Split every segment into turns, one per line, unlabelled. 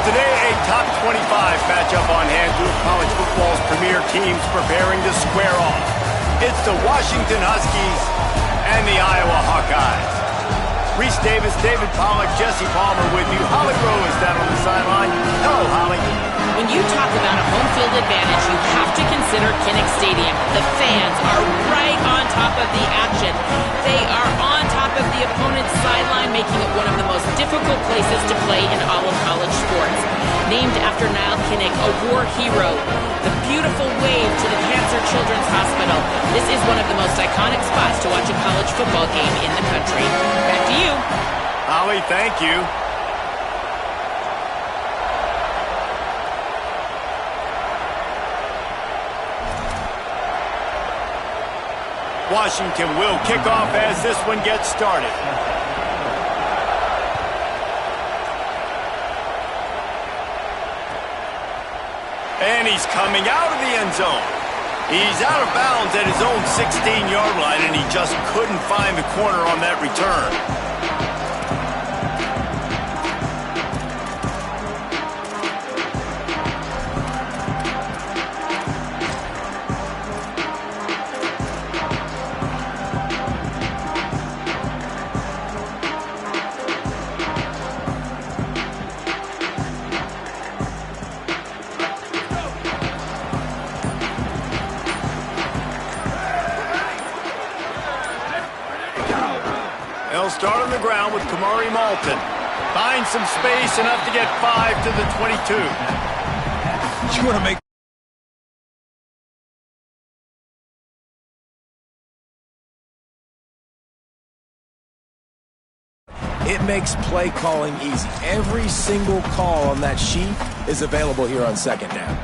Today, a top 25 matchup on hand. Two of college football's premier teams preparing to square off. It's the Washington Huskies and the Iowa Hawkeyes. Reese Davis, David Pollack, Jesse Palmer with you. Holly Rowe is down on the sideline. Hello, Holly.
When you talk about a home field advantage, you have to consider Kinnick Stadium. The fans are right on top of the action. They are on top of the opponent's sideline, making it one of the most difficult places to play in all of college sports. Named after Niall Kinnick, a war hero, the beautiful wave to the Cancer Children's Hospital. This is one of the most iconic spots to watch a college football game in the country. Back to you.
Holly, thank you. Washington will kick off as this one gets started. And he's coming out of the end zone. He's out of bounds at his own 16-yard line, and he just couldn't find the corner on that return. They'll start on the ground with Kamari Malton. Finds some space, enough to get 5 to the 22.
You want to make... It makes play calling easy. Every single call on that sheet is available here on second down.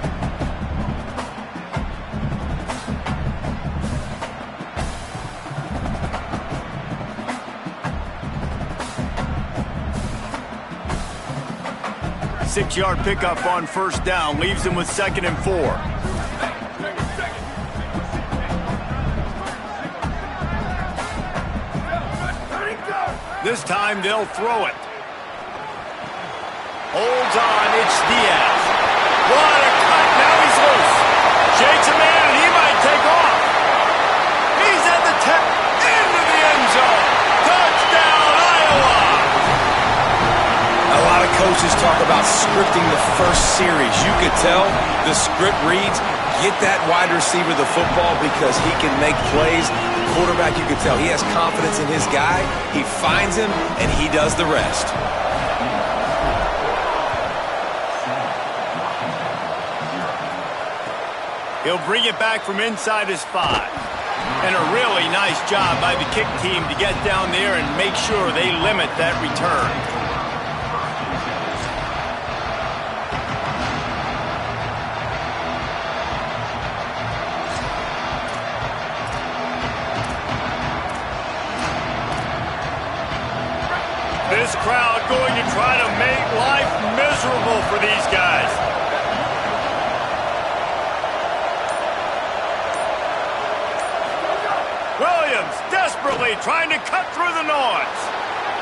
Six-yard pickup on first down, leaves him with 2nd and 4. This time they'll throw it. Holds on, it's Diaz. What a cut, now he's loose. Shakes a man and he might take off. He's at the 10, into the end zone. Touchdown, Iowa!
A lot of coaches talk about scripting the first series. You could tell the script reads, get that wide receiver the football because he can make plays. The quarterback, you could tell, he has confidence in his guy. He finds him, and he does the rest.
He'll bring it back from inside his 5. And a really nice job by the kick team to get down there and make sure they limit that return. This crowd going to try to make life miserable for these guys. Williams desperately trying to cut through the noise.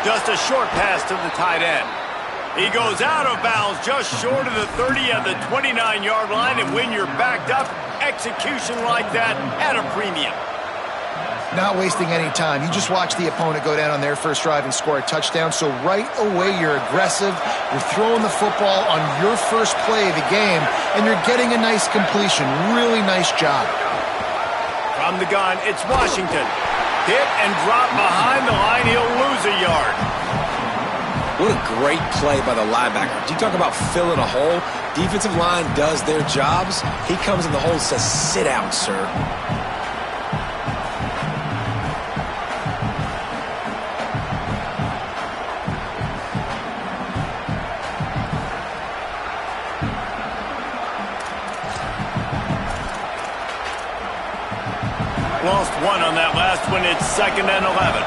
Just a short pass to the tight end. He goes out of bounds just short of the 30 at the 29-yard line, and when you're backed up, execution like that at a premium.
Not wasting any time. You just watch the opponent go down on their first drive and score a touchdown. So right away, you're aggressive. You're throwing the football on your first play of the game, and you're getting a nice completion. Really nice job.
From the gun, it's Washington. Hit and drop behind the line. He'll lose a yard.
What a great play by the linebacker. Do you talk about filling a hole? Defensive line does their jobs. He comes in the hole and says, sit down, sir.
Lost one on that last one. It's 2nd and 11.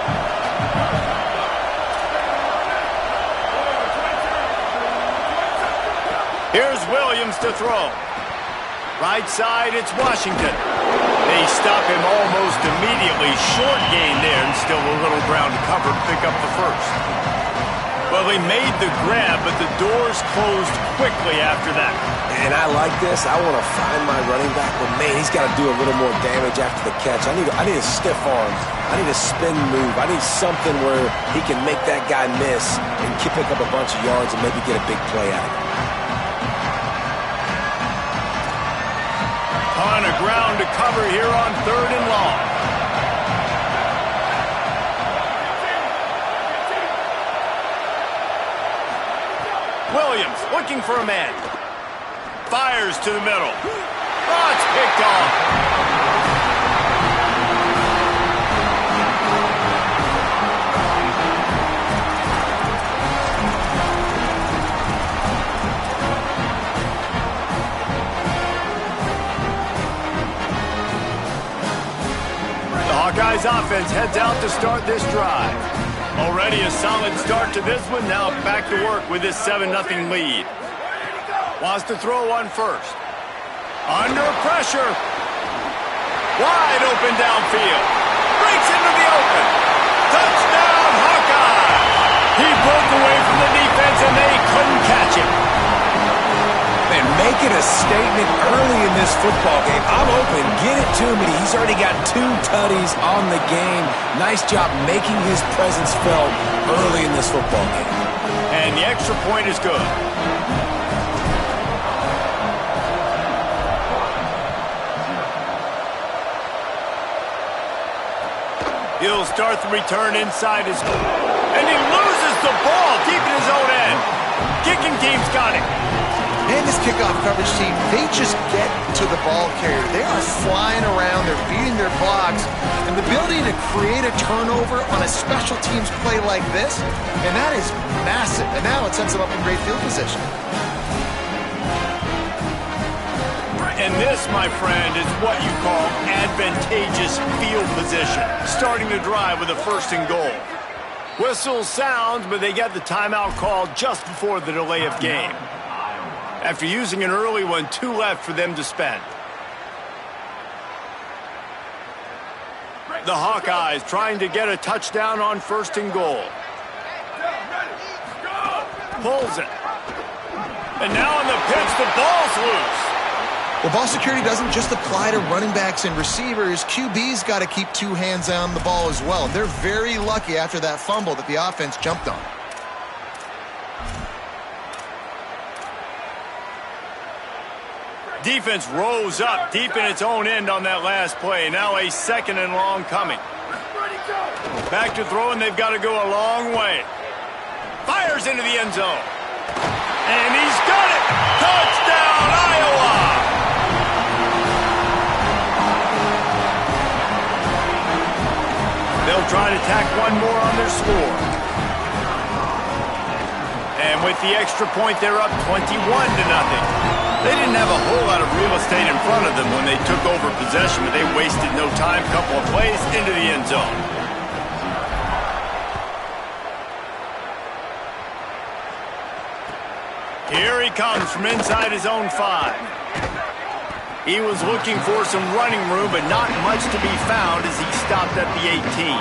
Here's Williams to throw. Right side, it's Washington. They stop him almost immediately. Short gain there, and still a little ground to cover. Pick up the first. Well, he made the grab, but the doors closed quickly after that.
And I like this. I want to find my running back, but man, he's got to do a little more damage after the catch. I need a stiff arm. I need a spin move. I need something where he can make that guy miss and pick up a bunch of yards and maybe get a big play out of it.
Ton of ground to cover here on 3rd and long. Williams looking for a man. Fires to the middle. Oh, it's picked off. The Hawkeyes offense heads out to start this drive. Already a solid start to this one. Now back to work with this 7-0 lead. Wants to throw one first. Under pressure. Wide open downfield. Breaks into the open. Touchdown, Hawkeye! He broke away from the defense and they couldn't catch him.
Man, making a statement early in this football game. I'm open. Get it to me. He's already got 2 tutties on the game. Nice job making his presence felt early in this football game.
And the extra point is good. He'll start the return inside his goal. And he loses the ball deep in his own end. Kicking team's got it.
And this kickoff coverage team, they just get to the ball carrier. They are flying around. They're beating their blocks. And the ability to create a turnover on a special teams play like this, and that is massive. And now it sets them up in great field position.
And this, my friend, is what you call advantageous field position. Starting the drive with a 1st and goal. Whistle sounds, but they get the timeout called just before the delay of game. After using an early one, 2 left for them to spend. The Hawkeyes trying to get a touchdown on 1st and goal. Pulls it. And now on the pitch, the ball's loose.
Well, ball security doesn't just apply to running backs and receivers. QB's got to keep 2 hands on the ball as well. They're very lucky after that fumble that the offense jumped on.
Defense rose up deep in its own end on that last play. Now a 2nd and long coming. Back to throw, and they've got to go a long way. Fires into the end zone. And he's got it! Touchdown, Iowa! They'll try to tack one more on their score. And with the extra point, they're up 21-0. They didn't have a whole lot of real estate in front of them when they took over possession, but they wasted no time. Couple of plays into the end zone. Here he comes from inside his own 5. He was looking for some running room, but not much to be found as he stopped at the 18.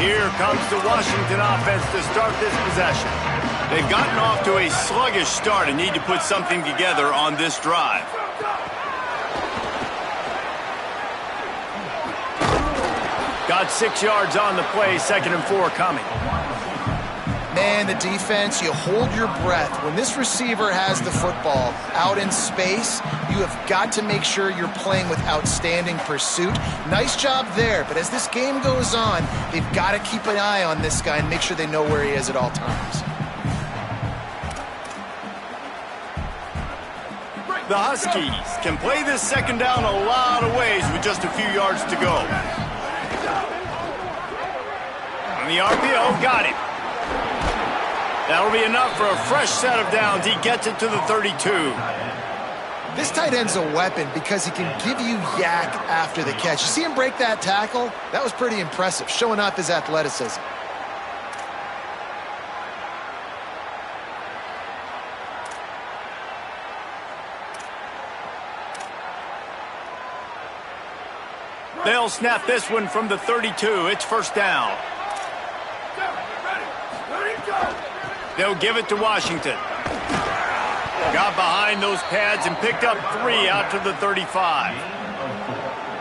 Here comes the Washington offense to start this possession. They've gotten off to a sluggish start and need to put something together on this drive. Got 6 yards on the play, 2nd and 4 coming.
Man, the defense, you hold your breath. When this receiver has the football out in space, you have got to make sure you're playing with outstanding pursuit. Nice job there, but as this game goes on, they've got to keep an eye on this guy and make sure they know where he is at all times.
The Huskies can play this 2nd down a lot of ways with just a few yards to go. On the RPO, got him. That'll be enough for a fresh set of downs. He gets it to the 32.
This tight end's a weapon because he can give you yak after the catch. You see him break that tackle? That was pretty impressive, showing off his athleticism.
They'll snap this one from the 32. It's first down. They'll give it to Washington. Got behind those pads and picked up 3 out to the 35.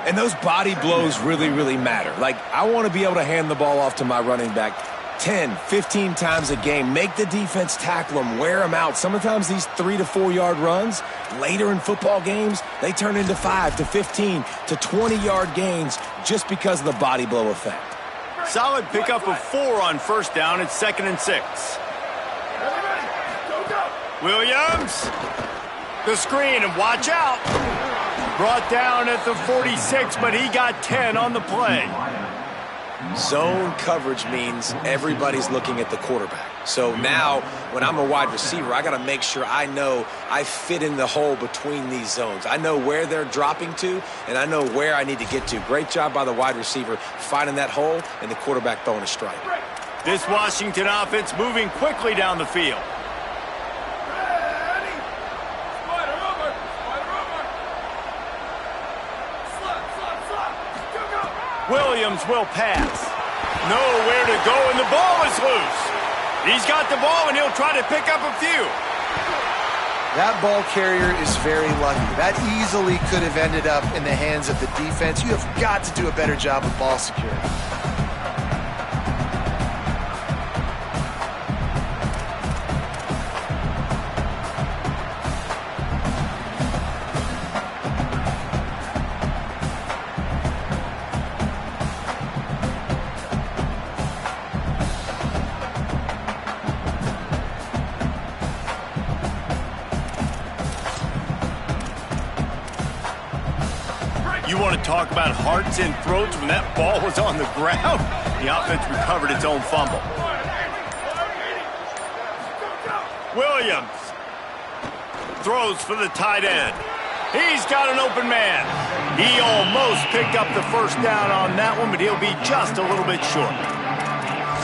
And those body blows really, really matter. Like, I want to be able to hand the ball off to my running back 10, 15 times a game. Make the defense tackle them, wear them out. Sometimes these 3 to 4 yard runs, later in football games, they turn into 5 to 15 to 20 yard gains just because of the body blow effect.
Solid pickup of 4 on first down. It's 2nd and 6. Williams, the screen, and watch out. Brought down at the 46, but he got 10 on the play.
Zone coverage means everybody's looking at the quarterback. So now, when I'm a wide receiver, I got to make sure I know I fit in the hole between these zones. I know where they're dropping to, and I know where I need to get to. Great job by the wide receiver finding that hole, and the quarterback throwing a strike.
This Washington offense moving quickly down the field. Williams will pass. Nowhere to go, and the ball is loose. He's got the ball, and he'll try to pick up a few.
That ball carrier is very lucky. That easily could have ended up in the hands of the defense. You have got to do a better job of ball security.
You want to talk about hearts and throats when that ball was on the ground? The offense recovered its own fumble. Williams throws for the tight end. He's got an open man. He almost picked up the first down on that one, but he'll be just a little bit short.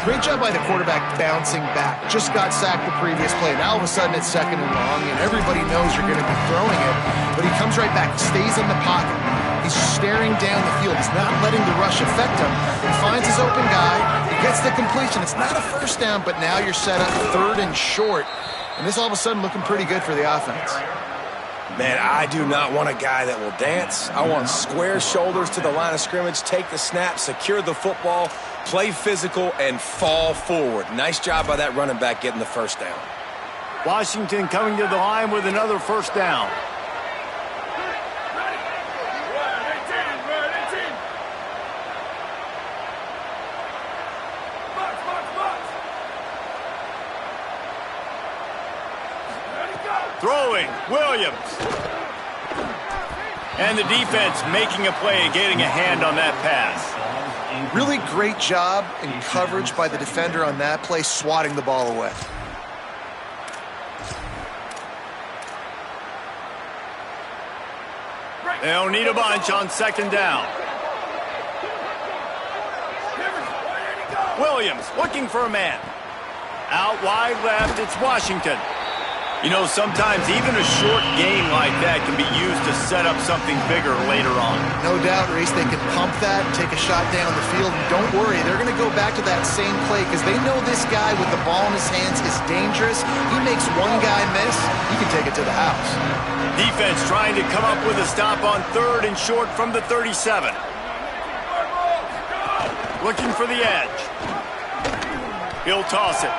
Great job by the quarterback bouncing back. Just got sacked the previous play. Now all of a sudden it's 2nd and long, and everybody knows you're going to be throwing it. But he comes right back, stays in the pocket. He's staring down the field. He's not letting the rush affect him. He finds his open guy. He gets the completion. It's not a first down, but now you're set up 3rd and short. And this all of a sudden looking pretty good for the offense.
Man, I do not want a guy that will dance. I want square shoulders to the line of scrimmage, take the snap, secure the football, play physical, and fall forward. Nice job by that running back getting the first down.
Washington coming to the line with another first down. Throwing, Williams. And the defense making a play and getting a hand on that pass.
Really great job in coverage by the defender on that play, swatting the ball away.
They'll need a bunch on 2nd down. Williams looking for a man. Out wide left, it's Washington. You know, sometimes even a short game like that can be used to set up something bigger later on.
No doubt, Reese, they can pump that, take a shot down the field, and don't worry, they're going to go back to that same play because they know this guy with the ball in his hands is dangerous. He makes one guy miss, he can take it to the house.
Defense trying to come up with a stop on 3rd and short from the 37. Looking for the edge. He'll toss it.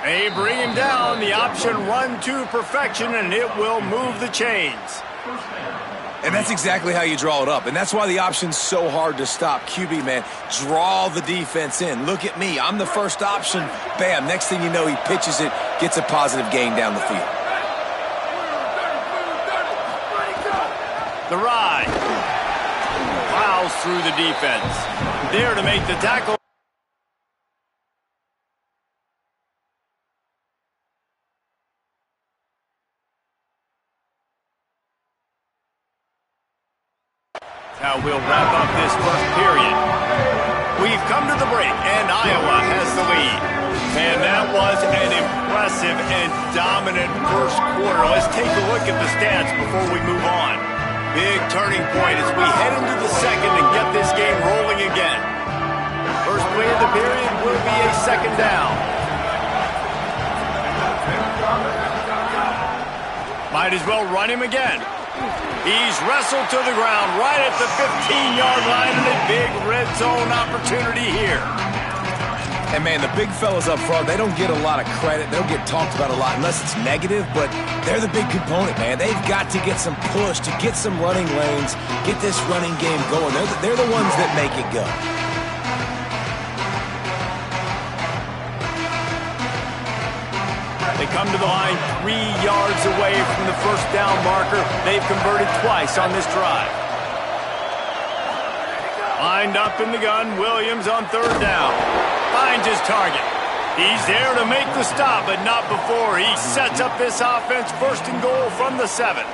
They bring him down. The option run to perfection, and it will move the chains.
And that's exactly how you draw it up. And that's why the option's so hard to stop. QB, man, draw the defense in. Look at me. I'm the first option. Bam. Next thing you know, he pitches it, gets a positive gain down the field.
The ride. Plows through the defense. There to make the tackle. Now we'll wrap up this first period. We've come to the break, and Iowa has the lead. And that was an impressive and dominant first quarter. Let's take a look at the stats before we move on. Big turning point as we head into the second and get this game rolling again. First play of the period will be a second down. Might as well run him again. He's wrestled to the ground right at the 15-yard line and a big red zone opportunity here.
And, man, the big fellas up front, they don't get a lot of credit. They don't get talked about a lot unless it's negative, but they're the big component, man. They've got to get some push, to get some running lanes, get this running game going. They're the ones that make it go.
They come to the line 3 yards away from the first down marker. They've converted twice on this drive. Lined up in the gun, Williams on third down. Finds his target. He's there to make the stop, but not before he sets up this offense first and goal from the 7.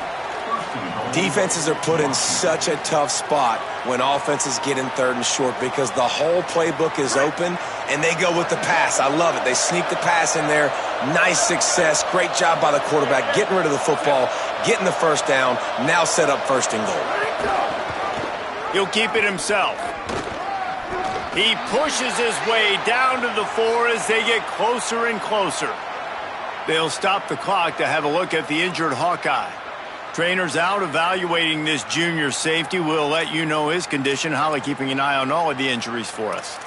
Defenses are put in such a tough spot when offenses get in third and short because the whole playbook is open and they go with the pass. I love it. They sneak the pass in there. Nice success. Great job by the quarterback getting rid of the football, getting the first down, now set up first and goal.
He'll keep it himself. He pushes his way down to the 4 as they get closer and closer. They'll stop the clock to have a look at the injured Hawkeye. Trainer's out evaluating this junior safety. We'll let you know his condition. Holly keeping an eye on all of the injuries for us.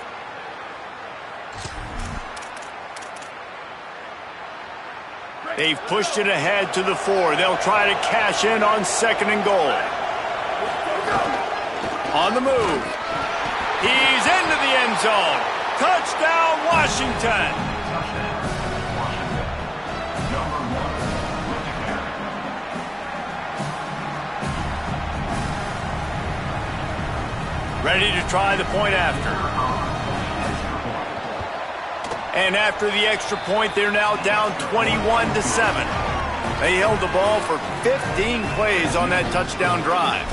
They've pushed it ahead to the 4. They'll try to cash in on second and goal. On the move. He's into the end zone. Touchdown, Washington. Ready to try the point after. And after the extra point, they're now down 21-7. They held the ball for 15 plays on that touchdown drive.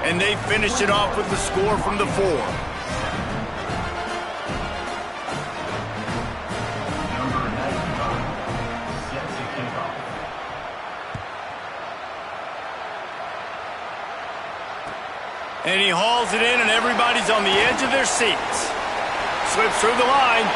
And they finished it off with the score from the 4. And he hauls it in, and everybody's on the edge of their seats. Slips through the line.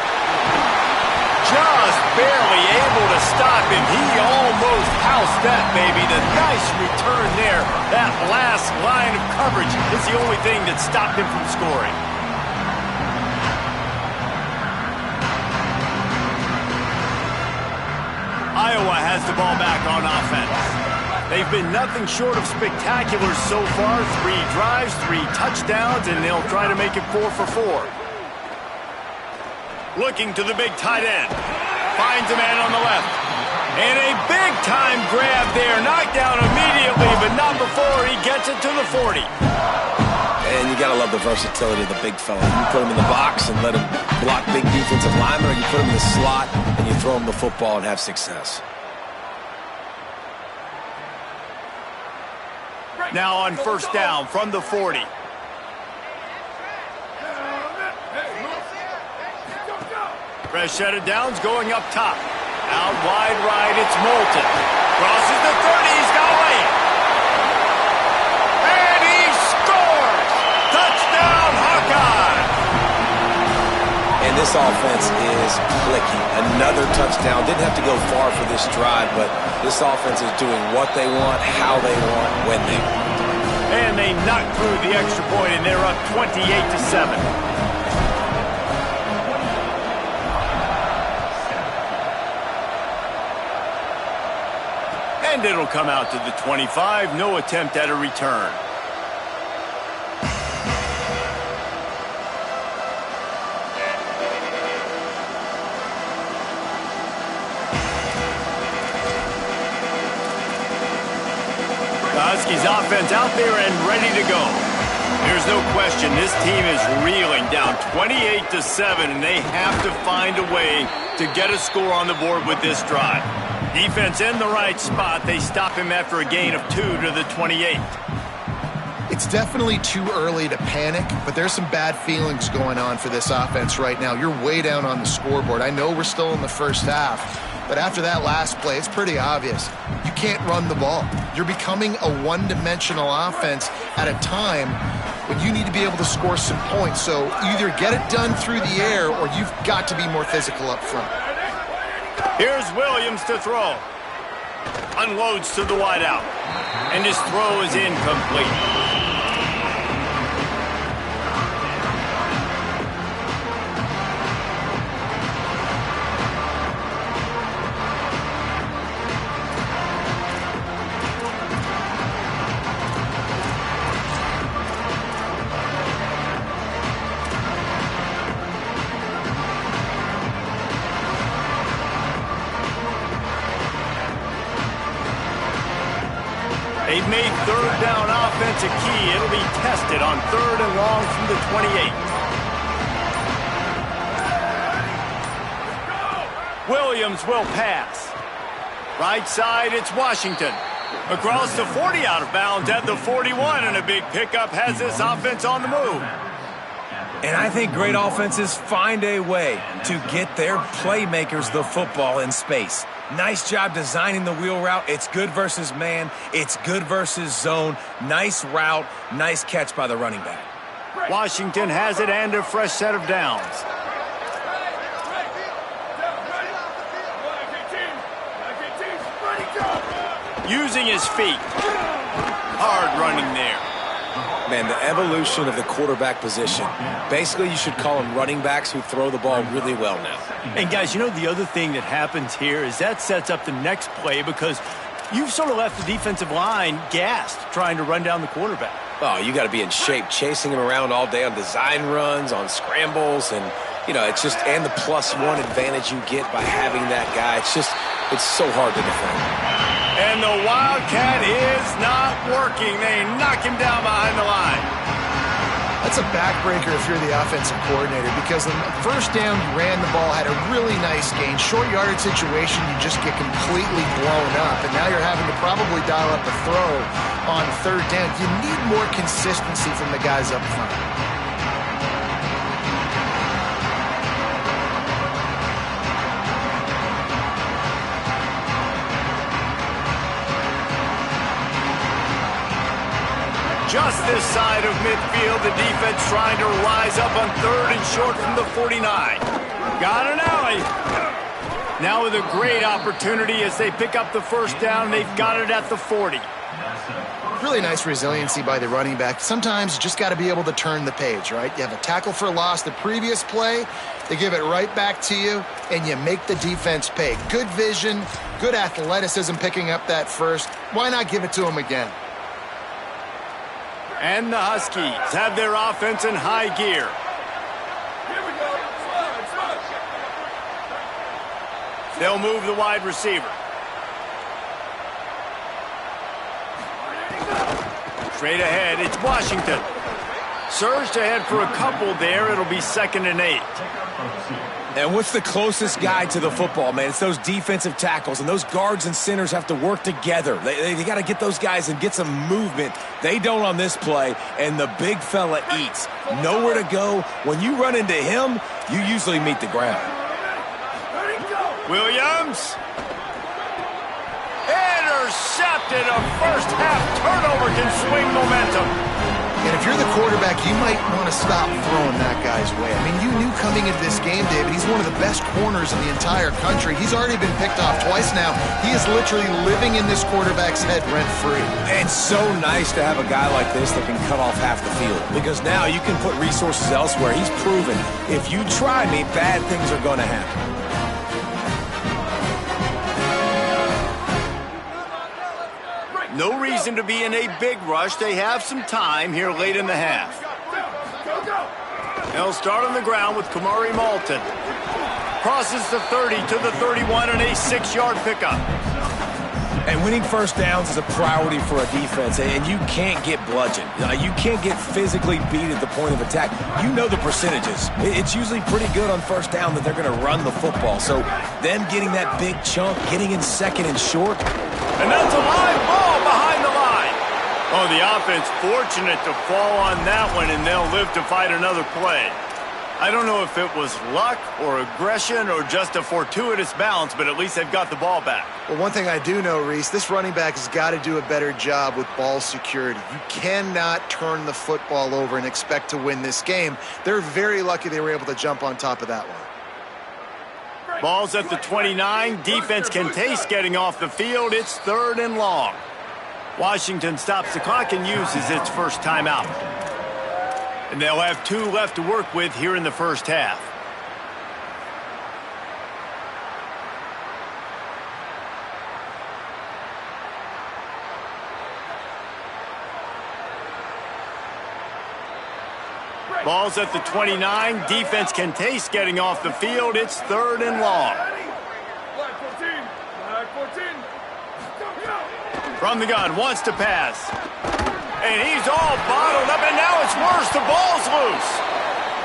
Just barely able to stop him. He almost housed that, baby. The nice return there. That last line of coverage is the only thing that stopped him from scoring. Iowa has the ball back on offense. They've been nothing short of spectacular so far. 3 drives, 3 touchdowns, and they'll try to make it 4 for 4. Looking to the big tight end. Finds a man on the left. And a big-time grab there. Knocked down immediately, but not before he gets it to the 40.
And you got to love the versatility of the big fella. You put him in the box and let him block big defensive linemen, or you put him in the slot and you throw him the football and have success.
Now on first down from the 40. Fresh set of downs going up top. Out wide right, it's Moulton. Crosses the 30, he's got away. And he scores! Touchdown, Hawkeye!
And this offense is clicking. Another touchdown. Didn't have to go far for this drive, but this offense is doing what they want, how they want, when they want.
And they knock through the extra point, and they're up 28-7. And it'll come out to the 25. No attempt at a return. Husky's offense out there and ready to go. There's no question this team is reeling, down 28-7, and they have to find a way to get a score on the board with this drive. Defense in the right spot. They stop him after a gain of 2 to the 28.
It's definitely too early to panic, but there's some bad feelings going on for this offense right now. You're way down on the scoreboard. I know we're still in the first half, But after that last play, it's pretty obvious. You can't run the ball. You're becoming a one-dimensional offense at a time when you need to be able to score some points. So either get it done through the air or you've got to be more physical up front.
Here's Williams to throw. Unloads to the wideout. And his throw is incomplete. They've made third down offense a key. It'll be tested on 3rd and long from the 28. Williams will pass. Right side, it's Washington. Across the 40, out of bounds at the 41, and a big pickup has this offense on the move.
And I think great offenses find a way to get their playmakers the football in space. Nice job designing the wheel route. It's good versus man. It's good versus zone. Nice route. Nice catch by the running back.
Washington has it and a fresh set of downs. Using his feet. Hard running there.
Man, the evolution of the quarterback position. Basically, you should call them running backs who throw the ball really well now.
And guys, you know the other thing that happens here is that sets up the next play because you've sort of left the defensive line gassed trying to run down the quarterback.
Oh, you got to be in shape, chasing him around all day on design runs, on scrambles, and, you know, it's just, and the +1 advantage you get by having that guy. It's so hard to defend.
And the Wildcat is not working. They knock him down behind the line.
That's a backbreaker if you're the offensive coordinator because the first down you ran the ball, had a really nice gain. Short yardage situation, you just get completely blown up. And now you're having to probably dial up a throw on 3rd down. You need more consistency from the guys up front.
Just this side of midfield, the defense trying to rise up on 3rd and short from the 49. Got an alley. Now with a great opportunity as they pick up the first down. They've got it at the 40.
Really nice resiliency by the running back. Sometimes you just got to be able to turn the page, right? You have a tackle for loss the previous play. They give it right back to you, and you make the defense pay. Good vision, good athleticism picking up that first. Why not give it to them again?
And the Huskies have their offense in high gear. They'll move the wide receiver. Straight ahead, it's Washington. Surged ahead for a couple there. It'll be 2nd and 8.
And what's the closest guy to the football, man? It's those defensive tackles, and those guards and centers have to work together. They got to get those guys and get some movement. They don't on this play, and the big fella eats. Nowhere to go. When you run into him, you usually meet the ground.
Williams. Intercepted. A first-half turnover can swing momentum.
And if you're the quarterback, you might want to stop throwing that guy's way. I mean, you knew coming into this game, David, he's one of the best corners in the entire country. He's already been picked off twice now. He is literally living in this quarterback's head rent-free.
And so nice to have a guy like this that can cut off half the field. Because now you can put resources elsewhere. He's proven, if you try me, bad things are going to happen.
No reason to be in a big rush. They have some time here late in the half. They'll start on the ground with Kamari Malton. Crosses the 30 to the 31 and a 6-yard pickup.
And winning first downs is a priority for a defense, and you can't get bludgeoned. You can't get physically beat at the point of attack. You know the percentages. It's usually pretty good on first down that they're going to run the football. So them getting that big chunk, getting in 2nd and short.
And that's a live ball behind the line. Oh, the offense fortunate to fall on that one, and they'll live to fight another play. I don't know if it was luck or aggression or just a fortuitous bounce, but at least they've got the ball back.
Well, one thing I do know, Reese, this running back has got to do a better job with ball security. You cannot turn the football over and expect to win this game. They're very lucky they were able to jump on top of that one.
Ball's at the 29. Defense can taste getting off the field. It's 3rd and long. Washington stops the clock and uses its first timeout. And they'll have 2 left to work with here in the first half. Ball's at the 29. Defense can taste getting off the field. It's 3rd and long. From the gun, wants to pass. And he's all bottled up, and now it's worse. The ball's loose.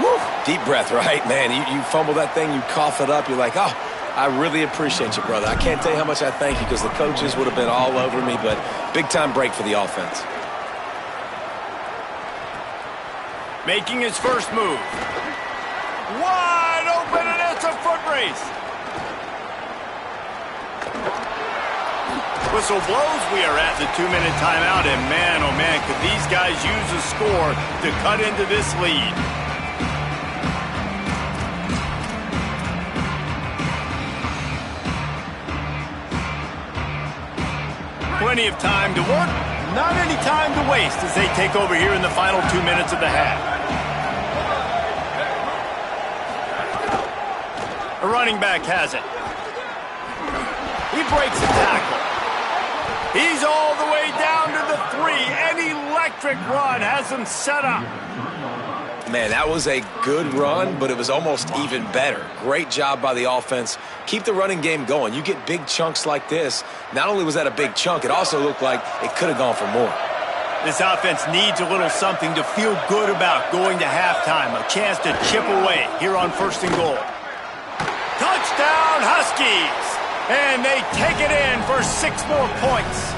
Woo. Deep breath, right? Man, you fumble that thing, you cough it up, you're like, oh, I really appreciate you, brother. I can't tell you how much I thank you because the coaches would have been all over me, but big-time break for the offense.
Making his first move. Wide open, and it's a foot race. Whistle blows. We are at the 2-minute timeout, and man, oh man, could these guys use a score to cut into this lead. Plenty of time to work, not any time to waste as they take over here in the final 2 minutes of the half. A running back has it. He breaks the tackle. He's all the way down to the 3. An electric run has him set up.
Man, that was a good run, but it was almost even better. Great job by the offense. Keep the running game going. You get big chunks like this. Not only was that a big chunk, it also looked like it could have gone for more.
This offense needs a little something to feel good about going to halftime. A chance to chip away here on 1st and goal. Touchdown, Huskies! And they take it in for 6 more points.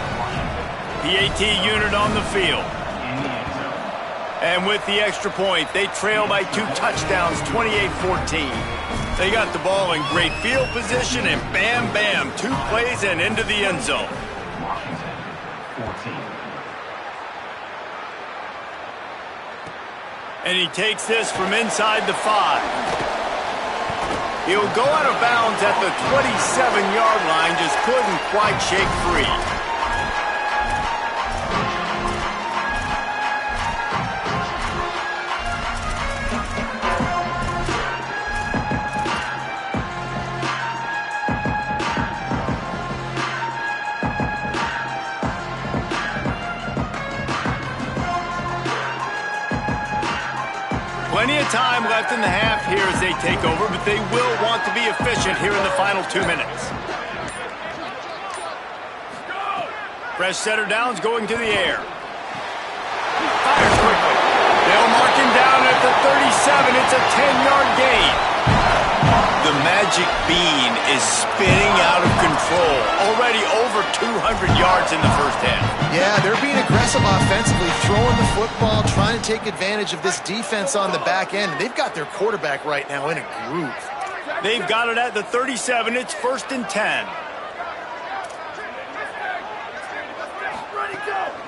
PAT unit on the field. And with the extra point, they trail by 2 touchdowns, 28-14. They got the ball in great field position, and bam, bam, 2 plays and into the end zone. And he takes this from inside the 5. He'll go out of bounds at the 27-yard line, just couldn't quite shake free. Plenty of time left in the half here as they take over, but they will want to be efficient here in the final 2 minutes. Fresh setter downs going to the air. Fires quickly. They'll mark him down at the 37. It's a 10-yard gain. The magic bean is spinning out of control. Already over 200 yards in the first half.
Yeah, they're being aggressive offensively, throwing the football, trying to take advantage of this defense on the back end. They've got their quarterback right now in a groove.
They've got it at the 37. It's 1st and 10.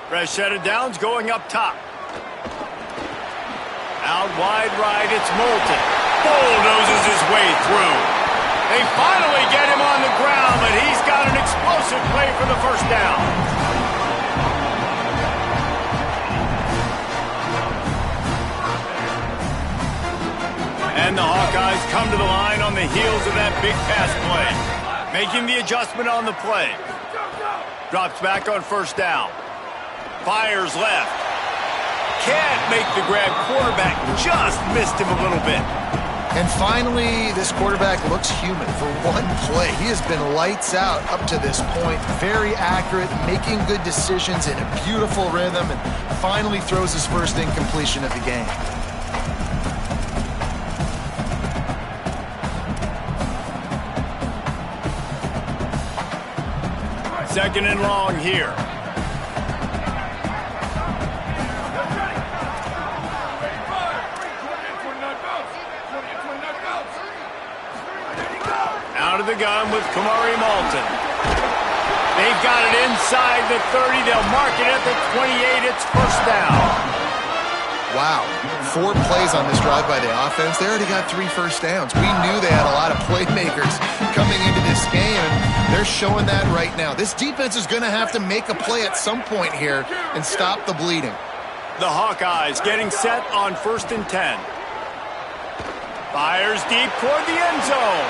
Fresh set of downs going up top. Out wide right, it's Moulton. Bulldozes his way through. They finally get him on the ground, but he's got an explosive play for the first down. And the Hawkeyes come to the line on the heels of that big pass play. Making the adjustment on the play. Drops back on 1st down. Fires left. Can't make the grab. Quarterback just missed him a little bit.
And finally, this quarterback looks human for one play. He has been lights out up to this point. Very accurate, making good decisions in a beautiful rhythm, and finally throws his first incompletion of the game.
2nd and long here. Out of the gun with Kamari Malton. They've got it inside the 30. They'll mark it at the 28. It's first down.
Wow, 4 plays on this drive by the offense. They already got 3 first downs. We knew they had a lot of playmakers coming into this game, and they're showing that right now. This defense is going to have to make a play at some point here and stop the bleeding.
The Hawkeyes getting set on 1st and 10. Fires deep toward the end zone.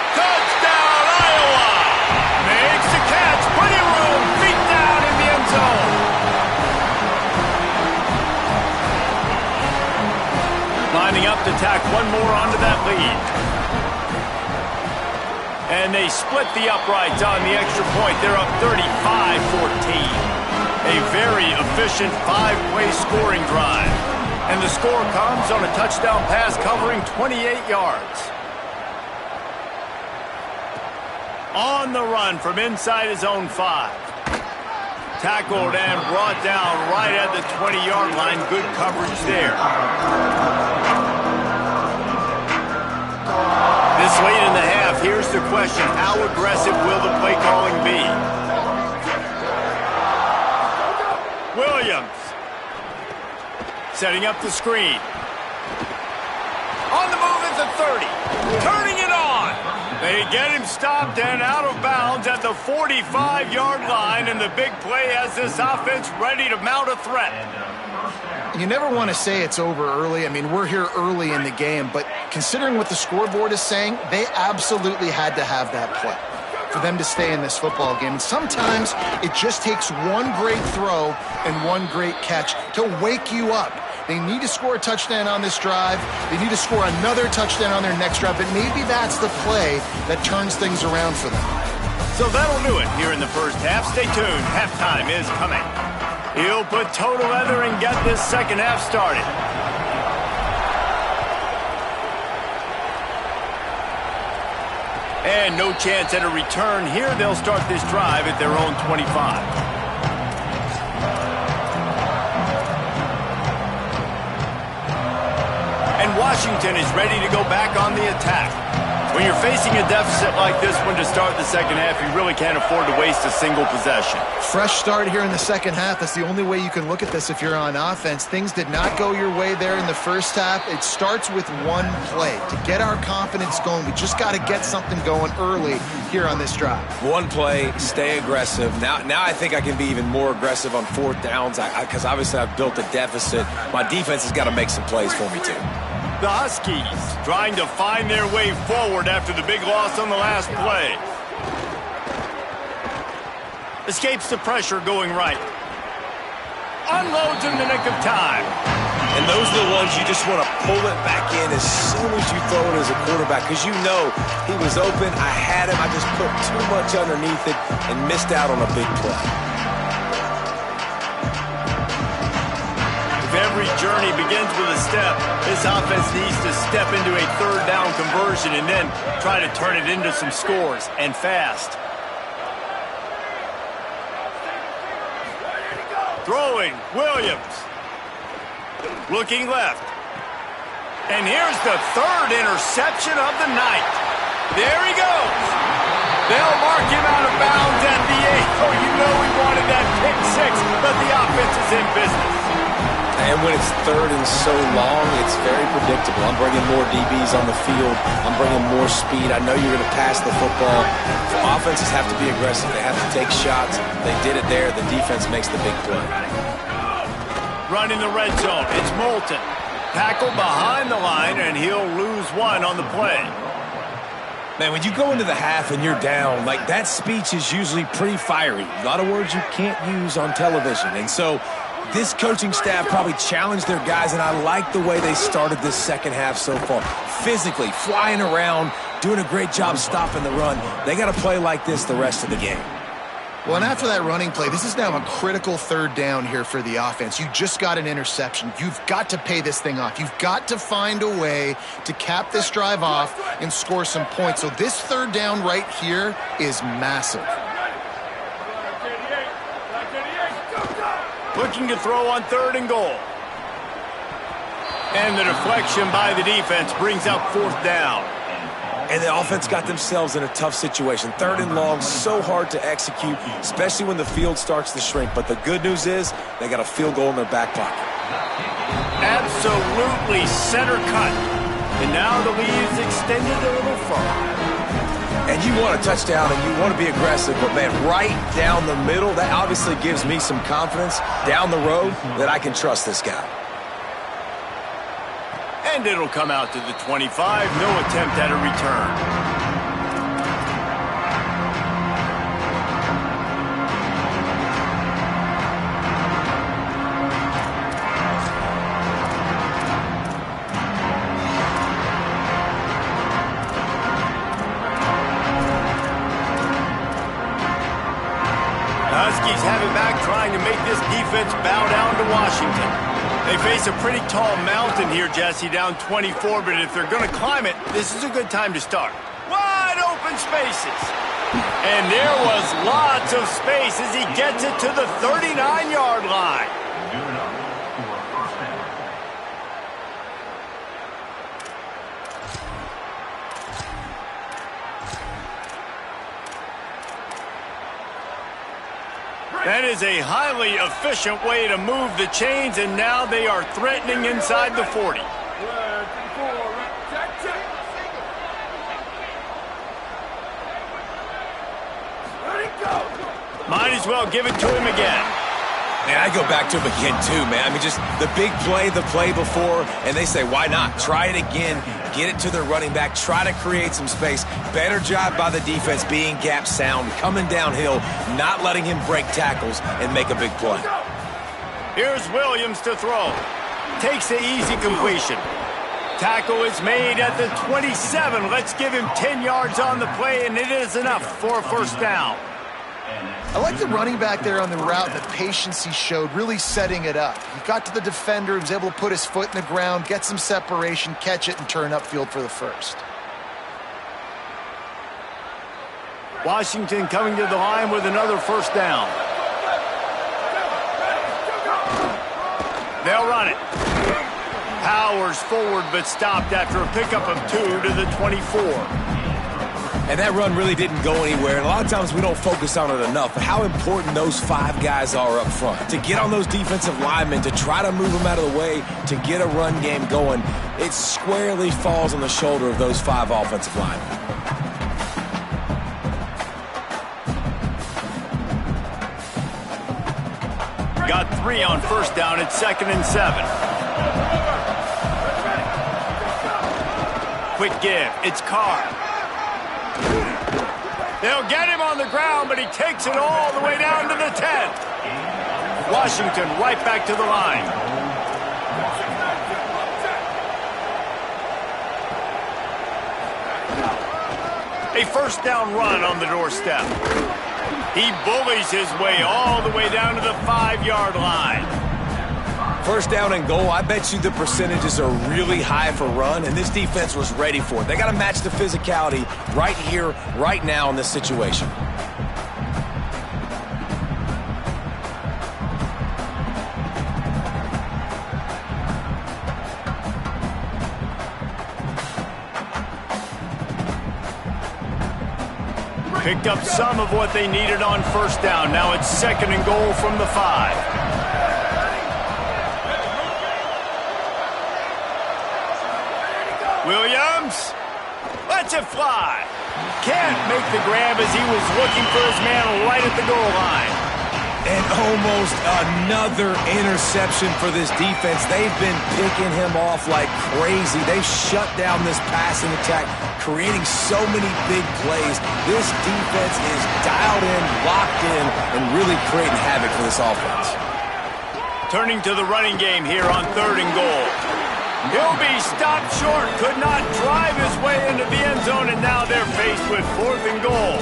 Touchdown, Iowa! Makes the catch. Plenty of room. Feet down in the end zone. Lining up to tack one more onto that lead. And they split the uprights on the extra point. They're up 35-14. A very efficient 5-play scoring drive. And the score comes on a touchdown pass covering 28 yards. On the run from inside his own 5. Tackled and brought down right at the 20-yard line. Good coverage there. This late in the half, here's the question. How aggressive will the play calling be? Williams. Setting up the screen. On the move at the 30. Turning it on. They get him stopped and out of bounds at the 45-yard line, and the big play has this offense ready to mount a threat.
You never want to say it's over early. I mean, we're here early in the game, but considering what the scoreboard is saying, they absolutely had to have that play for them to stay in this football game. And sometimes it just takes one great throw and one great catch to wake you up. They need to score a touchdown on this drive. They need to score another touchdown on their next drive, but maybe that's the play that turns things around for them.
So that'll do it here in the first half. Stay tuned. Halftime is coming. He'll put toe to leather and get this second half started. And no chance at a return here. They'll start this drive at their own 25. And Washington is ready to go back on the attack. When you're facing a deficit like this one to start the second half, you really can't afford to waste a single possession.
Fresh start here in the second half. That's the only way you can look at this if you're on offense. Things did not go your way there in the first half. It starts with one play. To get our confidence going, we just got to get something going early here on this drive.
One play, stay aggressive. Now I think I can be even more aggressive on 4th downs because obviously I've built a deficit. My defense has got to make some plays for me too.
The Huskies trying to find their way forward after the big loss on the last play. Escapes the pressure going right. Unloads in the nick of time.
And those are the ones you just want to pull it back in as soon as you throw it as a quarterback because you know he was open, I had him, I just put too much underneath it and missed out on a big play.
Every journey begins with a step. This offense needs to step into a 3rd down conversion and then try to turn it into some scores, and fast. Throwing, Williams. Looking left. And here's the 3rd interception of the night. There he goes. They'll mark him out of bounds at the 8. Oh, you know we wanted that pick 6, but the offense is in business.
And when it's 3rd and so long, it's very predictable. I'm bringing more DBs on the field. I'm bringing more speed. I know you're going to pass the football. So offenses have to be aggressive. They have to take shots. They did it there. The defense makes the big play.
Running the red zone. It's Moulton. Tackled behind the line, and he'll lose one on the play.
Man, when you go into the half and you're down, like that speech is usually pretty fiery. A lot of words you can't use on television. And so this coaching staff probably challenged their guys, and I like the way they started this second half so far. Physically, flying around, doing a great job stopping the run. They got to play like this the rest of the game.
Well, and after that running play, this is now a critical 3rd down here for the offense. You just got an interception. You've got to pay this thing off. You've got to find a way to cap this drive off and score some points. So this 3rd down right here is massive.
Looking to throw on 3rd and goal. And the deflection by the defense brings up 4th down.
And the offense got themselves in a tough situation. 3rd and long, so hard to execute, especially when the field starts to shrink. But the good news is they got a field goal in their back pocket.
Absolutely center cut. And now the lead is extended a little further.
And you want a touchdown and you want to be aggressive, but man, right down the middle, that obviously gives me some confidence down the road that I can trust this guy.
And it'll come out to the 25. No attempt at a return. Huskies have it back, trying to make this defense bow down to Washington. They face a pretty tall mountain here, Jesse, down 24, but if they're going to climb it, this is a good time to start. Wide open spaces. And there was lots of space as he gets it to the 39-yard line. That is a highly efficient way to move the chains, and now they are threatening inside the 40. Might as well give it to him again.
Man, I go back to him again too, man. I mean, just the big play, the play before, and they say, why not? Try it again, get it to their running back, try to create some space. Better job by the defense being gap sound, coming downhill, not letting him break tackles and make a big play.
Here's Williams to throw. Takes the easy completion. Tackle is made at the 27. Let's give him 10 yards on the play, and it is enough for a first down.
I like the running back there on the route, the patience he showed, really setting it up. He got to the defender, he was able to put his foot in the ground, get some separation, catch it, and turn upfield for the first.
Washington coming to the line with another first down. They'll run it. Powers forward, but stopped after a pickup of 2 to the 24.
And that run really didn't go anywhere. And a lot of times we don't focus on it enough. But how important those 5 guys are up front. To get on those defensive linemen, to try to move them out of the way, to get a run game going, it squarely falls on the shoulder of those 5 offensive linemen.
Got 3 on first down. It's 2nd and 7. Quick give. It's Carr. They'll get him on the ground, but he takes it all the way down to the 10. Washington right back to the line. A first down run on the doorstep. He bullies his way all the way down to the 5-yard line.
First down and goal, I bet you the percentages are really high for run, and this defense was ready for it. They got to match the physicality right here, right now in this situation.
Picked up some of what they needed on first down. Now it's 2nd and goal from the 5. Williams lets it fly. Can't make the grab as he was looking for his man right at the goal line.
And almost another interception for this defense. They've been picking him off like crazy. They've shut down this passing attack, creating so many big plays. This defense is dialed in, locked in, and really creating havoc for this offense.
Turning to the running game here on 3rd and goal. He'll be stopped short, could not drive his way into the end zone, and now they're faced with 4th and goal.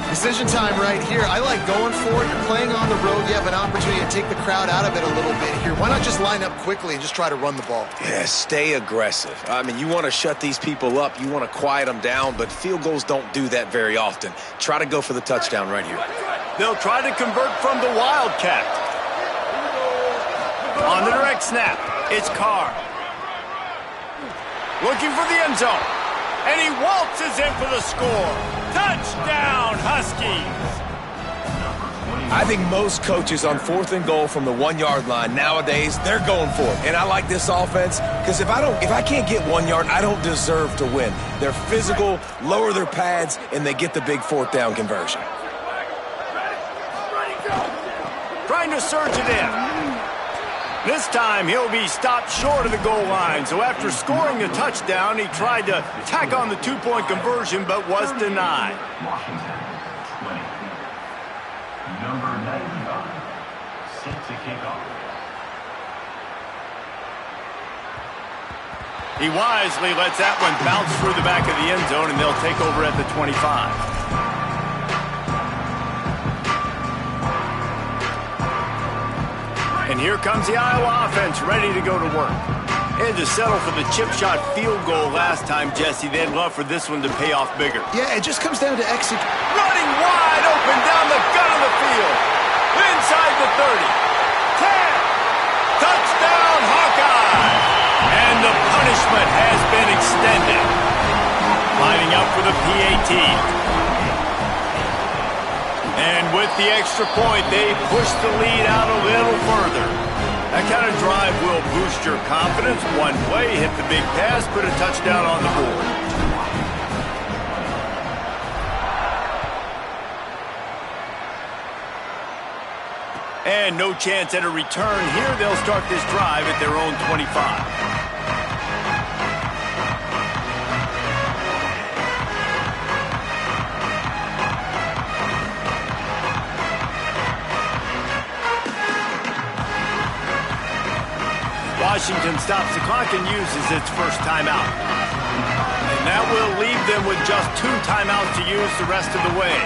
Decision time right here. I like going for it. You're playing on the road. You have an opportunity to take the crowd out of it a little bit here. Why not just line up quickly and just try to run the ball?
Yeah, stay aggressive. I mean, you want to shut these people up. You want to quiet them down, but field goals don't do that very often. Try to go for the touchdown right here.
They'll try to convert from the Wildcat. On the direct snap, it's Carr. Looking for the end zone. And he waltzes in for the score. Touchdown, Huskies!
I think most coaches on 4th and goal from the 1-yard line nowadays, they're going for it. And I like this offense because if I can't get 1 yard, I don't deserve to win. They're physical, lower their pads, and they get the big 4th down conversion.
Trying to surge it in. This time he'll be stopped short of the goal line. So after scoring the touchdown, he tried to tack on the 2-point conversion but was denied.
Number 95, set to kick off.
He wisely lets that one bounce through the back of the end zone, and they'll take over at the 25. And here comes the Iowa offense ready to go to work. They had to settle for the chip shot field goal last time, Jesse. They'd love for this one to pay off bigger.
Yeah, it just comes down to execute.
Running wide open down the gut of the field. Inside the 30. 10. Touchdown, Hawkeye. And the punishment has been extended. Lining up for the PAT. And with the extra point, they push the lead out a little further. That kind of drive will boost your confidence. One play, hit the big pass, put a touchdown on the board. And no chance at a return here. They'll start this drive at their own 25. Washington stops the clock and uses its first timeout. And that will leave them with just 2 timeouts to use the rest of the way.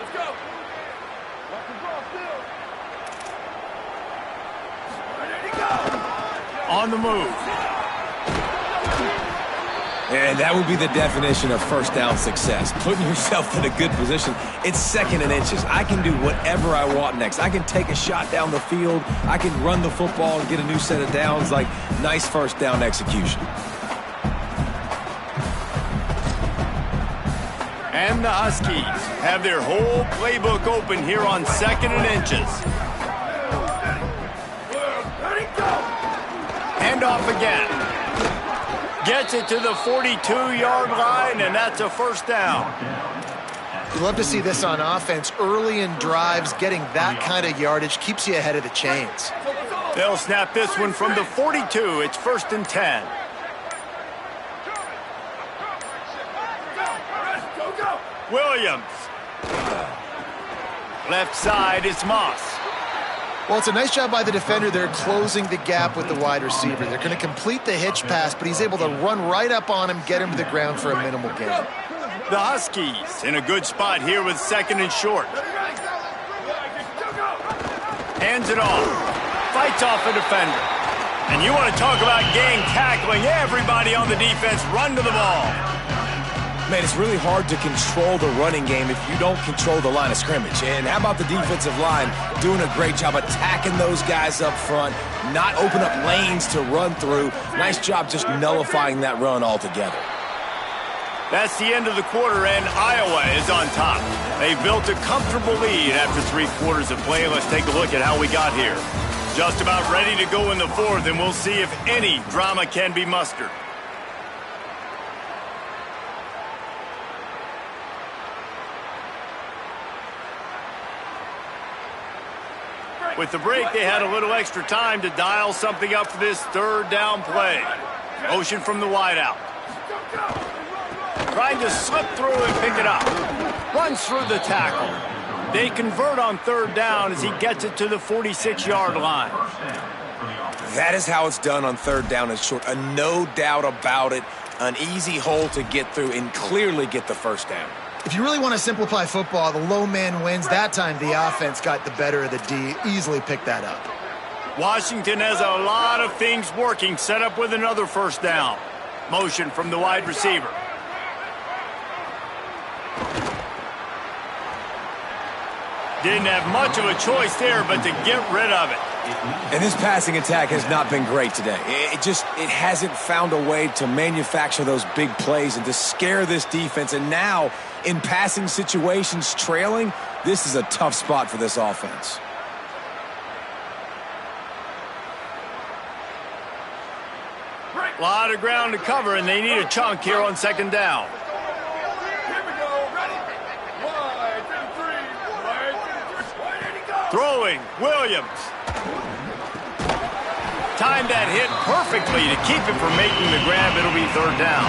Let's go. Ready to go.
On the move.
And that would be the definition of first down success. Putting yourself in a good position. It's 2nd and inches. I can do whatever I want next. I can take a shot down the field. I can run the football and get a new set of downs. Like, nice first down execution.
And the Huskies have their whole playbook open here on 2nd and inches. Hand off again. Gets it to the 42-yard line, and that's a first down.
You love to see this on offense. Early in drives, getting that kind of yardage keeps you ahead of the chains.
They'll snap this one from the 42. It's 1st and 10. Williams. Left side is Moss.
Well, it's a nice job by the defender. They're closing the gap with the wide receiver. They're going to complete the hitch pass, but he's able to run right up on him, get him to the ground for a minimal gain.
The Huskies in a good spot here with 2nd and short. Hands it off. Fights off a defender. And you want to talk about gang tackling. Everybody on the defense run to the ball.
Man, it's really hard to control the running game if you don't control the line of scrimmage. And how about the defensive line doing a great job attacking those guys up front, not open up lanes to run through. Nice job just nullifying that run altogether.
That's the end of the quarter, and Iowa is on top. They've built a comfortable lead after 3 quarters of play. Let's take a look at how we got here. Just about ready to go in the 4th, and we'll see if any drama can be mustered. With the break, they had a little extra time to dial something up for this 3rd down play. Motion from the wideout. Trying to slip through and pick it up. Runs through the tackle. They convert on 3rd down as he gets it to the 46-yard line.
That is how it's done on 3rd down and short. No doubt about it. An easy hole to get through and clearly get the first down.
If you really want to simplify football, the low man wins. That time, the offense got the better of the D. Easily picked that up.
Washington has a lot of things working. Set up with another 1st down. Motion from the wide receiver. Didn't have much of a choice there, but to get rid of it.
And this passing attack has not been great today. It hasn't found a way to manufacture those big plays and to scare this defense. And now, in passing situations, trailing, this is a tough spot for this offense.
A lot of ground to cover, and they need a chunk here on second down. Throwing, Williams. Timed that hit perfectly to keep it from making the grab. It'll be third down.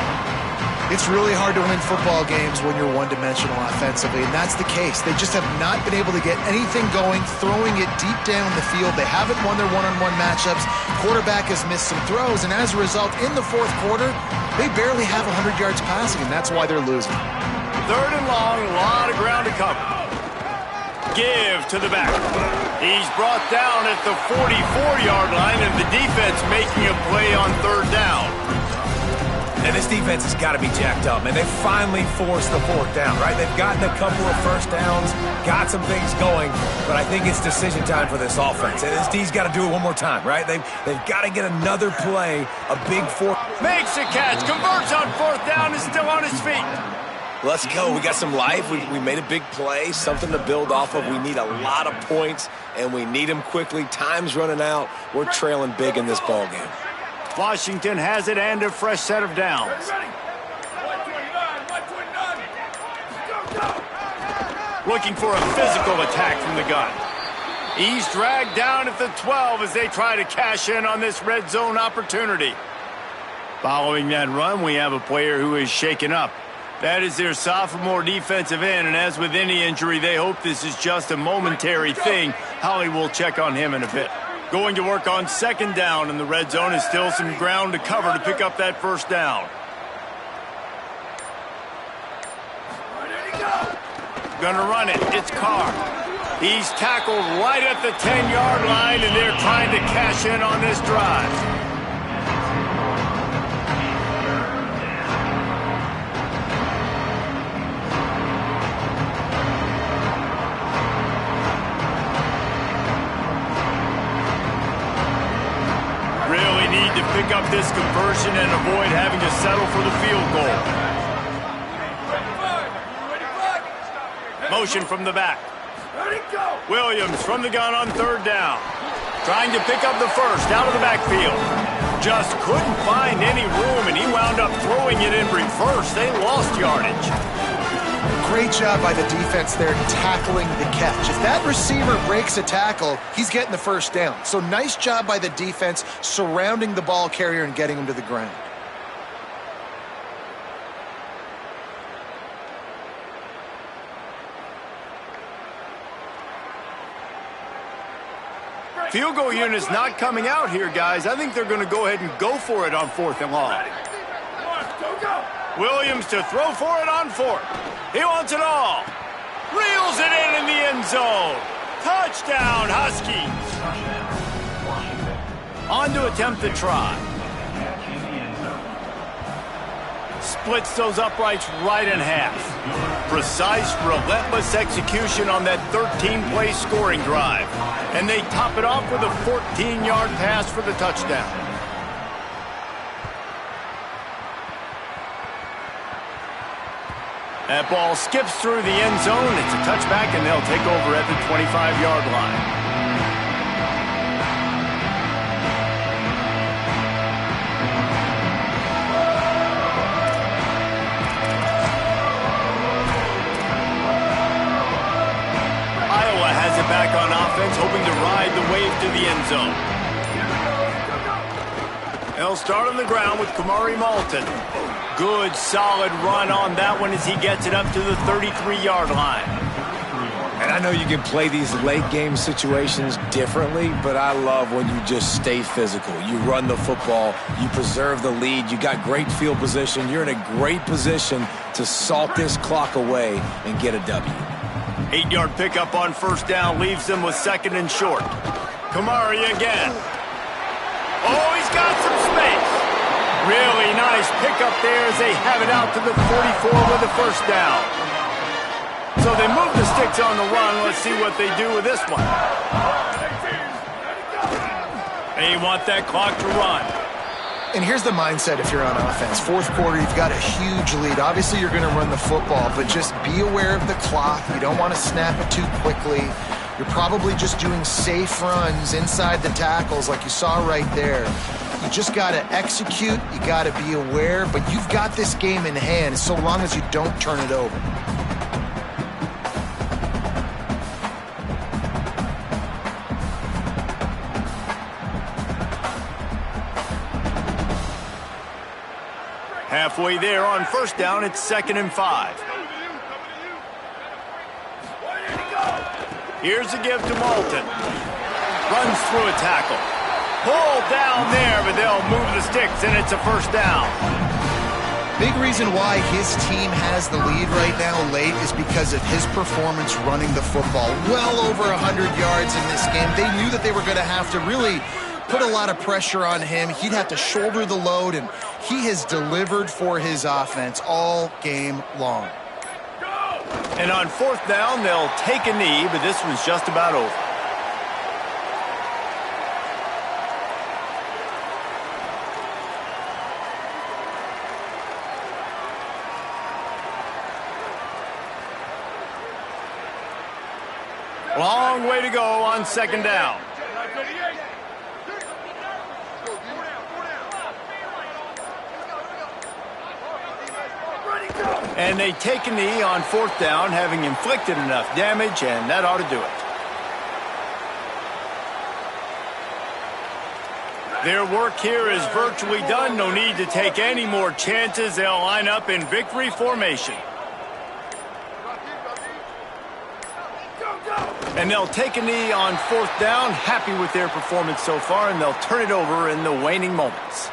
It's really hard to win football games when you're one-dimensional offensively, and that's the case. They just have not been able to get anything going, throwing it deep down the field. They haven't won their one-on-one matchups. Quarterback has missed some throws, and as a result, in the fourth quarter, they barely have 100 yards passing, and that's why they're losing.
Third and long, a lot of ground to cover. Give to the back. He's brought down at the 44-yard line, and the defense making a play on third down.
And this defense has got to be jacked up, man. They finally forced the fourth down, right? They've gotten a couple of first downs, got some things going, but I think it's decision time for this offense. And this D's got to do it one more time, right? They've got to get another play, a big fourth.
Makes a catch, converts on fourth down, is still on his feet.
Let's go. We got some life. We made a big play, something to build off of. We need a lot of points, and we need them quickly. Time's running out. We're trailing big in this ball game.
Washington has it and a fresh set of downs. Looking for a physical attack from the gun. He's dragged down at the 12 as they try to cash in on this red zone opportunity. Following that run, we have a player who is shaken up. That is their sophomore defensive end, and as with any injury, they hope this is just a momentary thing. Holly will check on him in a bit. Going to work on second down, and the red zone is still some ground to cover to pick up that first down. Gonna run it. It's Carr. He's tackled right at the 10-yard line, and they're trying to cash in on this drive. To pick up this conversion and avoid having to settle for the field goal. Motion from the back. Williams from the gun on third down. Trying to pick up the first out of the backfield. Just couldn't find any room, and he wound up throwing it in reverse. They lost yardage.
Great job by the defense there tackling the catch. If that receiver breaks a tackle, he's getting the first down. So nice job by the defense surrounding the ball carrier and getting him to the ground.
Field goal unit's not coming out here, guys. I think they're going to go ahead and go for it on fourth and long. Williams to throw for it on fourth. He wants it all. Reels it in the end zone. Touchdown, Huskies. On to attempt the try. Splits those uprights right in half. Precise, relentless execution on that 13-play scoring drive. And they top it off with a 14-yard pass for the touchdown. That ball skips through the end zone. It's a touchback, and they'll take over at the 25-yard line. Iowa has it back on offense, hoping to ride the wave to the end zone. They'll start on the ground with Kamari Malton. Good, solid run on that one as he gets it up to the 33-yard line.
And I know you can play these late-game situations differently, but I love when you just stay physical. You run the football, you preserve the lead, you got great field position. You're in a great position to salt this clock away and get a W.
8-yard pickup on first down leaves them with second and short. Kamari again. Oh, he's got some space. Really nice pickup there as they have it out to the 44 with the first down. So they move the sticks on the run. Let's see what they do with this one. They want that clock to run.
And here's the mindset if you're on offense. Fourth quarter, you've got a huge lead. Obviously, you're going to run the football, but just be aware of the clock. You don't want to snap it too quickly. You're probably just doing safe runs inside the tackles like you saw right there. You just got to execute. You got to be aware, but you've got this game in hand so long as you don't turn it over.
Halfway there on first down, it's 2nd and 5. Here's a give to Moulton. Runs through a tackle. Pulled down there, but they'll move the sticks, and it's a first down.
Big reason why his team has the lead right now late is because of his performance running the football. Well over 100 yards in this game. They knew that they were going to have to really put a lot of pressure on him. He'd have to shoulder the load, and he has delivered for his offense all game long.
And on fourth down, they'll take a knee, but this one's just about over. Long way to go on 2nd down. And they take a knee on 4th down, having inflicted enough damage, and that ought to do it. Their work here is virtually done. No need to take any more chances. They'll line up in victory formation. And they'll take a knee on 4th down, happy with their performance so far, and they'll turn it over in the waning moments.